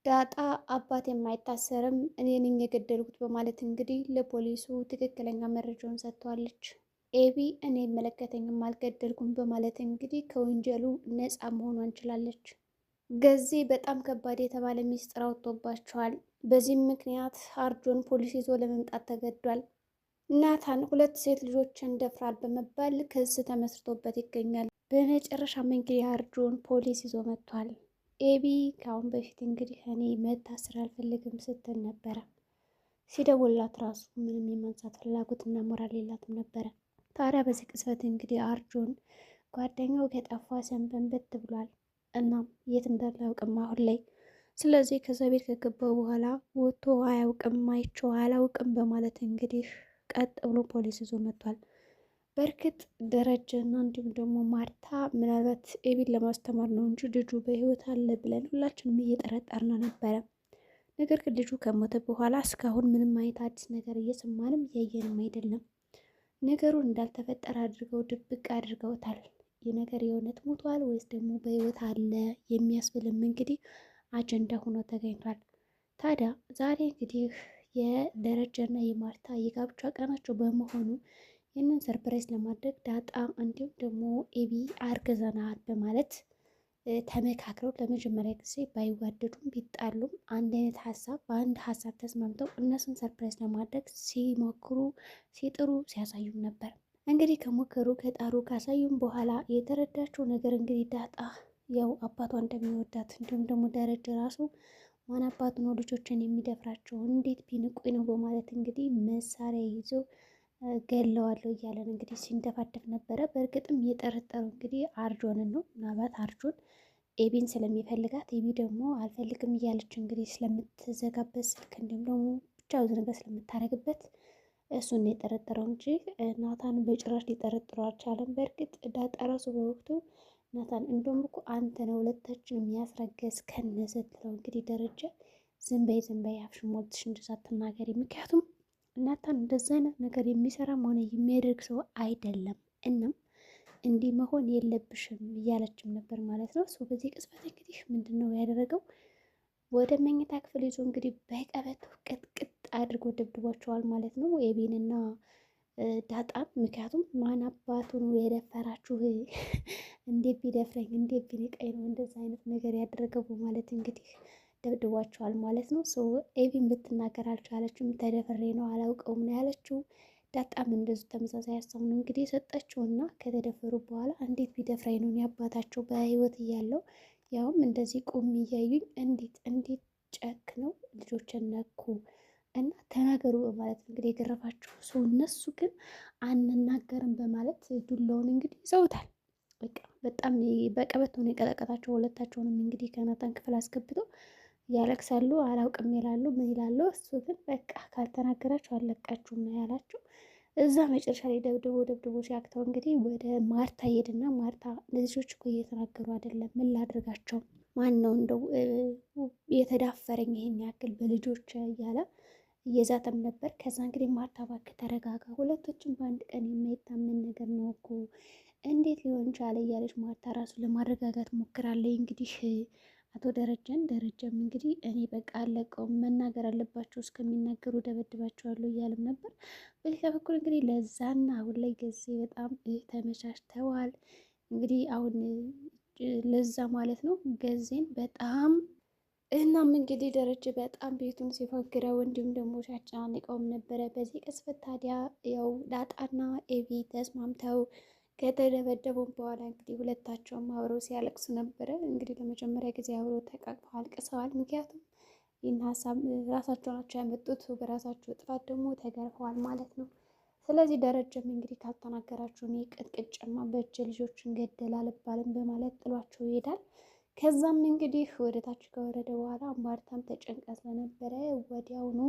ዳጣ አባት የማይታሰርም እኔ ነኝ የገደልኩት በማለት እንግዲህ ለፖሊሱ ትክክለኛ መረጃውን ሰጥቷለች። ኤቢ እኔ አይመለከተኝም አልገደልኩም በማለት እንግዲህ ከወንጀሉ ነፃ መሆኗን ችላለች። ገዜ በጣም ከባድ የተባለ ሚስጥር አውጥቶባቸዋል። በዚህም ምክንያት አርጆን ፖሊስ ይዞ ለመምጣት ተገዷል። ናታን ሁለት ሴት ልጆችን ደፍራል በመባል ክስ ተመስርቶበት ይገኛል። በመጨረሻም እንግዲህ አርጆን ፖሊስ ይዞ መጥቷል። ኤቢ ከአሁን በፊት እንግዲህ እኔ መታሰር አልፈልግም ስትል ነበረ። ሲደውላት ራሱ ምንም የማንሳት ፍላጎትና ሞራል የላትም ነበረ። ታዲያ በዚህ ቅጽበት እንግዲህ አርጆን ጓደኛው ከጠፋ ሰንበንበት ብሏል። እናም የት እንዳለ አያውቅም አሁን ላይ። ስለዚህ ከዛ ቤት ከገባው በኋላ ወጥቶ አያውቅም አይቼው አላውቅም በማለት እንግዲህ ቀጥ ብሎ ፖሊስ ይዞ መጥቷል። በእርግጥ ደረጀና እንዲሁም ደግሞ ማርታ ምናልባት ኤቢን ለማስተማር ነው እንጂ ልጁ በህይወት አለ ብለን ሁላችንም እየጠረጠርን ነበረ። ነገር ግን ልጁ ከሞተ በኋላ እስካሁን ምንም አይነት አዲስ ነገር እየሰማንም እያየንም አይደለም። ነገሩን እንዳልተፈጠረ አድርገው ድብቅ አድርገውታል። ይህ ነገር የእውነት ሞቷል ወይስ ደግሞ በህይወት አለ የሚያስብልም እንግዲህ አጀንዳ ሆኖ ተገኝቷል። ታዲያ ዛሬ እንግዲህ የደረጀና የማርታ የጋብቻ ቀናቸው በመሆኑ ይህንን ሰርፕራይዝ ለማድረግ ዳጣ እንዲሁም ደግሞ ኤቢ አርግዘናል በማለት ተመካክረው ለመጀመሪያ ጊዜ ባይዋደዱም ቢጣሉም አንድ አይነት ሀሳብ በአንድ ሀሳብ ተስማምተው እነሱን ሰርፕራይዝ ለማድረግ ሲሞክሩ ሲጥሩ ሲያሳዩም ነበር። እንግዲህ ከሞከሩ ከጣሩ ካሳዩም በኋላ የተረዳችው ነገር እንግዲህ ዳጣ ያው አባቷ እንደሚወዳት እንዲሁም ደግሞ ደረጀ ራሱ ማን አባቱ ነው ልጆችን የሚደፍራቸው እንዴት ቢንቁኝ ነው በማለት እንግዲህ መሳሪያ ይዞ ገለዋለሁ እያለን እንግዲህ ሲንደፋደፍ ነበረ። በእርግጥም የጠረጠሩ እንግዲህ አርጆንን ነው። ምናልባት አርጆን ኤቢን ስለሚፈልጋት ኤቢ ደግሞ አልፈልግም እያለች እንግዲህ ስለምትዘጋበት ስልክ እንዲሁም ደግሞ ብቻ ብዙ ነገር ስለምታደርግበት እሱን የጠረጠረው እንጂ ናታን በጭራሽ ሊጠረጥረው አልቻለም። በእርግጥ ዳጣ ራሱ በወቅቱ ናታን እንደውም እኮ አንተ ነው ሁለታችን የሚያስረገዝ ከነ ስትለው እንግዲህ ደረጀ ዝም በይ አፍሽን ሞልተሽ እንደዛ አትናገሪ፣ ምክንያቱም ናታን እንደዛ አይነት ነገር የሚሰራም ሆነ የሚያደርግ ሰው አይደለም፣ እናም እንዲህ መሆን የለብሽም እያለችም ነበር ማለት ነው። ሰው በዚህ ቅጽበት እንግዲህ ምንድን ነው ያደረገው? ወደ መኝታ ክፍል ይዞ እንግዲህ በቀበቶ ቅጥቅጥ አድርጎ ደብድቧቸዋል ማለት ነው ኤቢንና ዳጣም። ምክንያቱም ማን አባቱ ነው የደፈራችሁ? እንዴት ቢደፍረኝ እንዴት ቢንቀኝ ነው እንደዛ አይነት ነገር ያደረገው ማለት እንግዲህ ደብድቧቸዋል ማለት ነው። ሰው ኤቢም ልትናገር አልቻለችም። ተደፍሬ ነው አላውቀውም ነው ያለችው። ዳጣም እንደዚሁ ተመሳሳይ ሀሳብ ነው እንግዲህ የሰጠችው እና ከተደፈሩ በኋላ እንዴት ቢደፍረኝ ነው ያባታቸው በህይወት እያለው ያውም እንደዚህ ቁም እያዩኝ እንዴት ጨክ ነው ልጆችን ነኩ እና ተናገሩ በማለት እንግዲህ የገረፋቸው ሰው። እነሱ ግን አንናገርም በማለት ዱላውን እንግዲህ ይዘውታል። በቃ በጣም በቀበቶ ነው የቀጠቀጣቸው ሁለታቸውንም። እንግዲህ ከናታን ክፍል አስገብተው ያለቅሳሉ፣ አላውቅም ይላሉ፣ ምን ይላሉ። እሱ ግን በቃ ካልተናገራቸው አለቃችሁም ነው ያላቸው። እዛ መጨረሻ ላይ ደብድቦ ሲያክተው እንግዲህ ወደ ማርታ ሄድና ማርታ ልጆች እኮ እየተናገሩ አይደለም፣ ምን ላድርጋቸው? ማን ነው እንደው የተዳፈረኝ ይሄን ያክል በልጆች እያለ እየዛተም ነበር። ከዛ እንግዲህ ማርታ እባክህ ተረጋጋ፣ ሁለቶችም በአንድ ቀን የማይታመን ነገር ነው እኮ እንዴት ሊሆን ቻለ እያለች ማርታ ራሱ ለማረጋጋት ሞክራለች። እንግዲህ አቶ ደረጀም እንግዲህ እኔ በቃ አለቀውም መናገር አለባቸው እስከሚናገሩ ደበድባቸዋለሁ እያለም ነበር። በሌላ በኩል እንግዲህ ለዛና አሁን ላይ ጊዜ በጣም ተመቻችተዋል። እንግዲህ አሁን ለዛ ማለት ነው ገዜን በጣም እናም እንግዲህ ደረጀ በጣም ቤቱን ሲፎግረው እንዲሁም ደግሞ ሲያጨናንቀውም ነበረ። በዚህ ቅጽበት ታዲያ ያው ዳጣና ኤቢ ተስማምተው ከተደበደቡም በኋላ እንግዲህ ሁለታቸውም አብረው ሲያለቅሱ ነበረ። እንግዲህ ለመጀመሪያ ጊዜ አብረው ተቃቅፈው አልቅሰዋል። ምክንያቱም ይህን ሀሳብ ራሳቸው ናቸው ያመጡት፣ በራሳቸው ጥፋት ደግሞ ተገርፈዋል ማለት ነው። ስለዚህ ደረጀም እንግዲህ ካልተናገራችሁ እኔ ቅጥቅጭማ በእጅ ልጆችን ገደል አልባልም በማለት ጥሏቸው ይሄዳል። ከዛም እንግዲህ ወደ ታች ከወረደ በኋላ ማርታም ተጨንቃ ስለነበረ ወዲያውኑ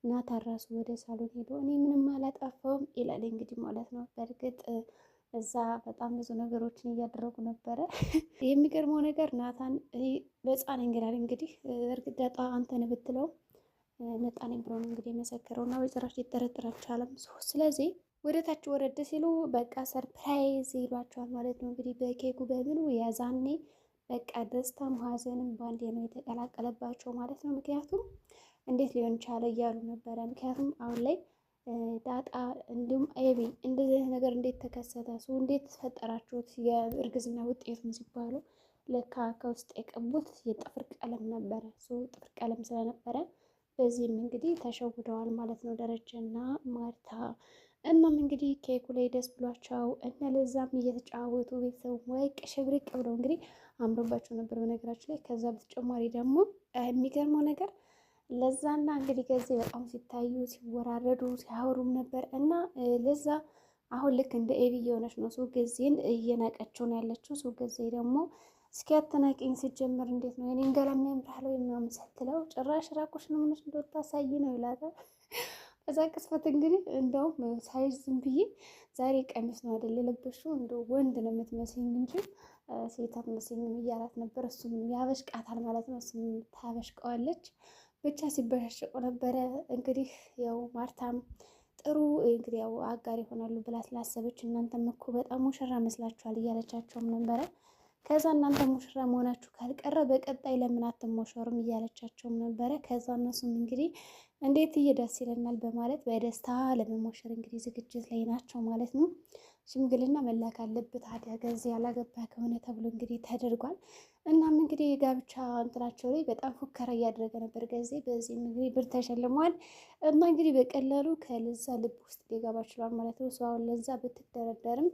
ናታን ራሱ ወደ ሳሎን ሄዶ እኔ ምንም አላጠፋውም ይላል እንግዲህ ማለት ነው። በእርግጥ እዛ በጣም ብዙ ነገሮችን እያደረጉ ነበረ። የሚገርመው ነገር ናታን ነፃ ነኝ ይላል። እንግዲህ እርግጥ ዳጣ አንተን ብትለው ነፃ ነኝ ብሎ ነው እንግዲህ የመሰከረው እና በጭራሽ ሊጠረጥር አልቻለም። ስለዚህ ወደ ታች ወረድ ሲሉ በቃ ሰርፕራይዝ ይሏቸዋል ማለት ነው። እንግዲህ በኬኩ በምኑ ያዛኔ በቃ ደስታም ሀዘንም ባንዴ ነው የተቀላቀለባቸው ማለት ነው። ምክንያቱም እንዴት ሊሆን ቻለ እያሉ ነበረ። ምክንያቱም አሁን ላይ ዳጣ እንዲሁም ኤቢ እንደዚህ አይነት ነገር እንዴት ተከሰተ፣ ሰው እንዴት ተፈጠራችሁት የእርግዝና ውጤቱን ሲባሉ ለካ ከውስጥ የቀቡት የጥፍር ቀለም ነበረ። ሰው ጥፍር ቀለም ስለነበረ በዚህም እንግዲህ ተሸውደዋል ማለት ነው ደረጀና ማርታ። እናም እንግዲህ ኬኩ ላይ ደስ ብሏቸው እነ ለዛም እየተጫወቱ ቤተሰቡ ወይ ቅሽብርቅ ብለው እንግዲህ አምሮባቸው ነበር በነገራችን ላይ። ከዛ በተጨማሪ ደግሞ የሚገርመው ነገር ለዛና እንግዲህ ከዚህ በጣም ሲታዩ ሲወራረዱ ሲያወሩም ነበር እና ለዛ አሁን ልክ እንደ ኤቢ እየሆነች ነው። ሰው ጊዜን እየናቀችው ነው ያለችው። ሰው ጊዜ ደግሞ እስኪ አተናቂኝ ሲጀመር እንዴት ነው የኔን ገላ የሚያምራል ወይ ምናምን ስትለው ጭራሽ ራቆሽ ነው ምንሽ እንደወጣሳይ ነው ይላታል። በዛ ቅስፈት እንግዲህ እንደውም ሳይዝ ዝም ብዬ ዛሬ ቀሚስ ነው አይደል የለበሽው እንደ ወንድ ነው የምትመስኝ እንጂ ሴት አትመስኝም እያላት ነበር። እሱም ያበሽቃታል ማለት ነው። እሱም ታበሽቀዋለች። ብቻ ሲበሻሸቁ ነበረ። እንግዲህ ያው ማርታም ጥሩ እንግዲህ ያው አጋር ይሆናሉ ብላ ስላሰበች እናንተም እኮ በጣም ሙሽራ መስላችኋል እያለቻቸውም ነበረ። ከዛ እናንተ ሙሽራ መሆናችሁ ካልቀረ በቀጣይ ለምን አትሞሸሩም እያለቻቸውም ነበረ። ከዛ እነሱም እንግዲህ እንዴት ደስ ይለናል በማለት በደስታ ለመሞሸር እንግዲህ ዝግጅት ላይ ናቸው ማለት ነው። ሽምግልና መላክ አለበት ታዲያ ገዜ ያላገባ ከሆነ ተብሎ እንግዲህ ተደርጓል። እናም እንግዲህ የጋብቻ እንትናቸው ላይ በጣም ፉከራ እያደረገ ነበር ገዜ። በዚህም እንግዲህ ብር ተሸልሟል እና እንግዲህ በቀላሉ ከለዛ ልብ ውስጥ ሊገባ ችሏል ማለት ነው። ሰው አሁን ለዛ ብትደረደርም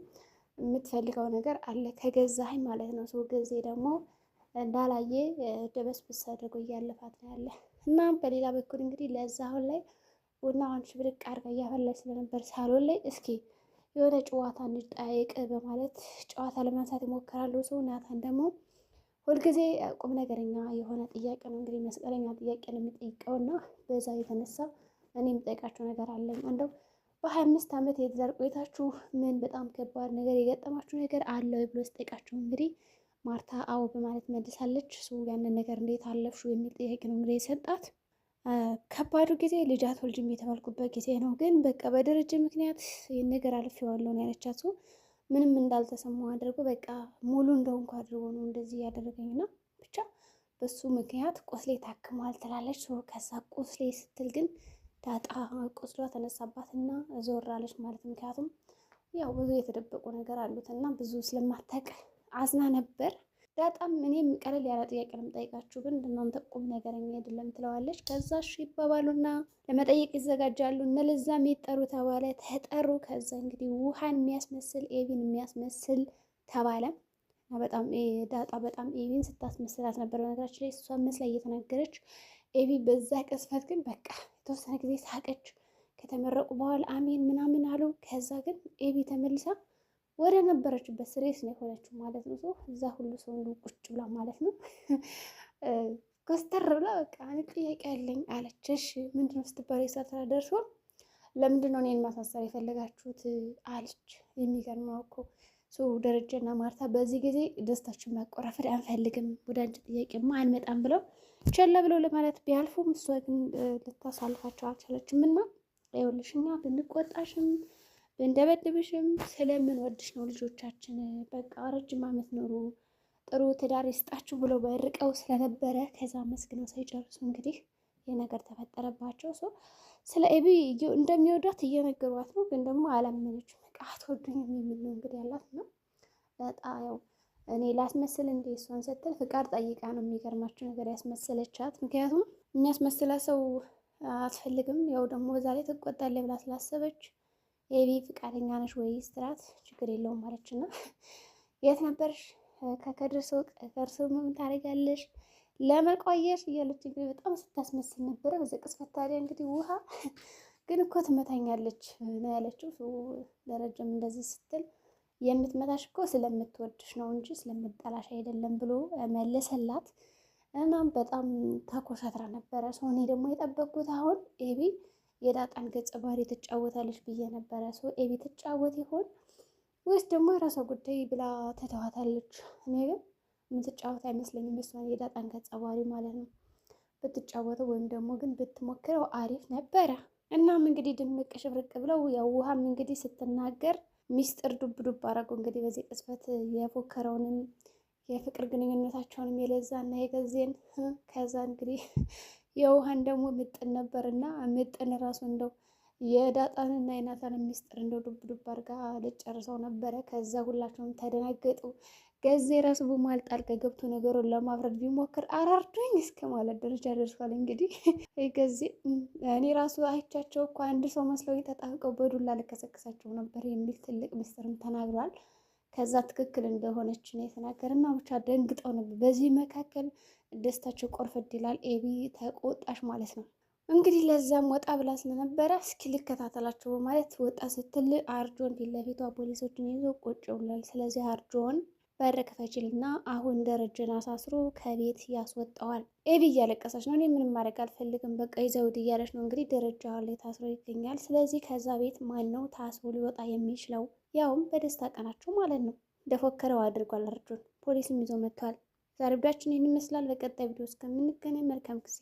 የምትፈልገው ነገር አለ ከገዛኸኝ ማለት ነው። ሰው ጊዜ ደግሞ እንዳላየ ደበስብስ አድርጎ እያለፋት ነው ያለ እና በሌላ በኩል እንግዲህ ለዛ አሁን ላይ ቡናዋን ሽብርቅ አድርጋ እያፈላች ስለነበር ሳሎን ላይ እስኪ የሆነ ጨዋታ እንጠያየቅ በማለት ጨዋታ ለማንሳት ይሞክራሉ። ሰው ናታን ደግሞ ሁልጊዜ ቁም ነገረኛ የሆነ ጥያቄ ነው እንግዲህ መስቀለኛ ጥያቄ ነው የሚጠይቀውና በዛ የተነሳ እኔ የምጠይቃቸው ነገር አለኝ እንደው በ25 ዓመት የትዳር ቆይታችሁ ምን በጣም ከባድ ነገር የገጠማችሁ ነገር አለ ብሎ ስጠይቃቸው እንግዲህ ማርታ አዎ በማለት መልሳለች። እሱ ያንን ነገር እንዴት አለፍሹ የሚል ጥያቄ ነው እንግዲህ የሰጣት። ከባዱ ጊዜ ልጅ አትወልጂም የተባልኩበት ጊዜ ነው፣ ግን በቃ በደረጀ ምክንያት ይህን ነገር አልፌዋለሁ ነው ያለቻት። ምንም እንዳልተሰማው አድርጎ በቃ ሙሉ እንደሆንኩ አድርጎ ነው እንደዚህ ያደረገኝና ብቻ በሱ ምክንያት ቁስሌ ታክሟል ትላለች። ከዛ ቁስሌ ስትል ግን ዳጣ ቁስሏ ተነሳባትና ዞር አለች ማለት ነው። ምክንያቱም ያው ብዙ የተደበቁ ነገር አሉት እና ብዙ ስለማታውቅ አዝና ነበር። ዳጣም እኔም ቀለል ያለ ጥያቄ ነው የምጠይቃችሁ ግን እናንተ ቁም ነገረኛ አይደለም ትለዋለች። ከዛ እሺ ይባባሉና ለመጠየቅ ይዘጋጃሉ። እነ ለዛም ይጠሩ ተባለ፣ ተጠሩ። ከዛ እንግዲህ ውሃን የሚያስመስል ኤቢን የሚያስመስል ተባለ። በጣም ዳጣ በጣም ኤቢን ስታስመስላት ነበር በነገራችን ላይ እሷ መስላ እየተናገረች ኤቢ በዛ ቅስፈት ግን በቃ የተወሰነ ጊዜ ሳቀች። ከተመረቁ በኋላ አሜን ምናምን አሉ። ከዛ ግን ኤቢ ተመልሳ ወደ ነበረችበት ስሬስ ነው የሆነችው ማለት ነው። እዛ ሁሉ ሰው ቁጭ ብላ ማለት ነው ኮስተር ብላ በቃ እኔ ጥያቄ ያለኝ አለች። እሺ ምንድነው ስትባል የሰራ ደርሶ ለምንድን ነው እኔን ማሳሰር የፈለጋችሁት አለች። የሚገርመው እኮ ደረጀና ማርታ በዚህ ጊዜ ደስታችን ማቆራፈድ አንፈልግም፣ ወደ አንቺ ጥያቄማ አንመጣም ብለው ቸላ ብለው ለማለት ቢያልፉም እሷ ግን ልታሳልፋቸው አልቻለችም። እና ይኸውልሽ እኛ ብንቆጣሽም ብንደበድብሽም ስለምንወድሽ ነው ልጆቻችን በቃ ረጅም ዓመት ኖሩ ጥሩ ትዳር ይስጣችሁ ብለው በርቀው ስለነበረ ከዛ መስግነው ሳይጨርሱ እንግዲህ ይህ ነገር ተፈጠረባቸው። ስለ ኤቢ እንደሚወዷት እየነገሯት ነው፣ ግን ደግሞ አላመነችም። በቃ አትወዱኝም የሚል ነው እንግዲህ ያላት ነው። በጣም ያው እኔ ላስመስል እንደ እሷን ስትል ፍቃድ ጠይቃ ነው የሚገርማቸው ነገር ያስመሰለቻት። ምክንያቱም የሚያስመስላ ሰው አትፈልግም። ያው ደግሞ በዛ ላይ ትቆጣለች ብላ ስላሰበች ኤቢ ፍቃደኛ ነሽ ወይ ስትላት ችግር የለውም ማለችና የት ነበርሽ ከከድር ሰው ከእርሱ ምን ታደርጊያለሽ ለመቆየሽ እያለች እንግዲህ በጣም ስታስመስል ነበረ። በዛ ቅጽበት ታዲያ እንግዲህ ውሃ ግን እኮ ትመታኛለች ነው ያለችው። ደረጀም እንደዚህ ስትል የምትመታሽ እኮ ስለምትወድሽ ነው እንጂ ስለምጠላሽ አይደለም ብሎ መለሰላት። እናም በጣም ተኮሳትራ ነበረ። እኔ ደግሞ የጠበቅኩት አሁን ኤቢ የዳጣን ገጸ ባህሪ ትጫወታለች ብዬ ነበረ። ኤቢ ትጫወት ይሆን ወይስ ደግሞ የራሷ ጉዳይ ብላ ተተዋታለች? እኔ ግን የምትጫወት አይመስለኝም እሷን የዳጣን ገጸ ባህሪ ማለት ነው። ብትጫወተው ወይም ደግሞ ግን ብትሞክረው አሪፍ ነበረ። እናም እንግዲህ ድምቅ ሽብርቅ ብለው ያው ውሃም እንግዲህ ስትናገር ሚስጥር ዱብ ዱብ አደረጉ። እንግዲህ በዚህ ቅጽበት የፎከረውንም የፍቅር ግንኙነታቸውንም የለዛና የገዜን ከዛ እንግዲህ የውሃን ደግሞ ምጥን ነበርና ምጥን ራሱ እንደው የዳጣንና የናታን ሚስጥር እንደው ዱብ ዱብ አድርጋ ልጨርሰው ነበረ። ከዛ ሁላቸውም ተደናገጡ። ገዜ ራሱ በመሀል ጣልቃ ገብቶ ነገሩን ለማብረድ ቢሞክር አራርዶኝ እስከ ማለት ደረጃ ደርሷል። እንግዲህ ገዜ እኔ ራሱ አይቻቸው እኮ አንድ ሰው መስለው ተጣብቀው በዱላ ልከሰክሳቸው ነበር የሚል ትልቅ ምስጢርም ተናግሯል። ከዛ ትክክል እንደሆነች ነው የተናገረና ብቻ ደንግጠው ነበር። በዚህ መካከል ደስታቸው ቆርፈድ ይላል። ኤቢ ተቆጣሽ ማለት ነው። እንግዲህ ለዛም ወጣ ብላ ስለነበረ እስኪ ልከታተላቸው በማለት ወጣ ስትል አርጆን ፊት ለፊቷ ፖሊሶችን ይዞ ቁጭ ብሏል። ስለዚህ አርጆን በር ክፈችልና አሁን ደረጀን አሳስሮ ከቤት ያስወጣዋል። ኤቢ እያለቀሰች ነው። እኔ ምንም ማድረግ አልፈልግም በቃ ይዘውድ እያለች ነው። እንግዲህ ደረጃ ላይ ታስሮ ይገኛል። ስለዚህ ከዛ ቤት ማን ነው ታስሮ ሊወጣ የሚችለው? ያውም በደስታ ቀናቸው ማለት ነው። እንደፎከረው አድርጓል አርጆን። ፖሊስም ይዞ መጥቷል። ዛሬ ቪዲዮአችን ይህን ይመስላል። በቀጣይ ቪዲዮ እስከምንገናኝ መልካም ጊዜ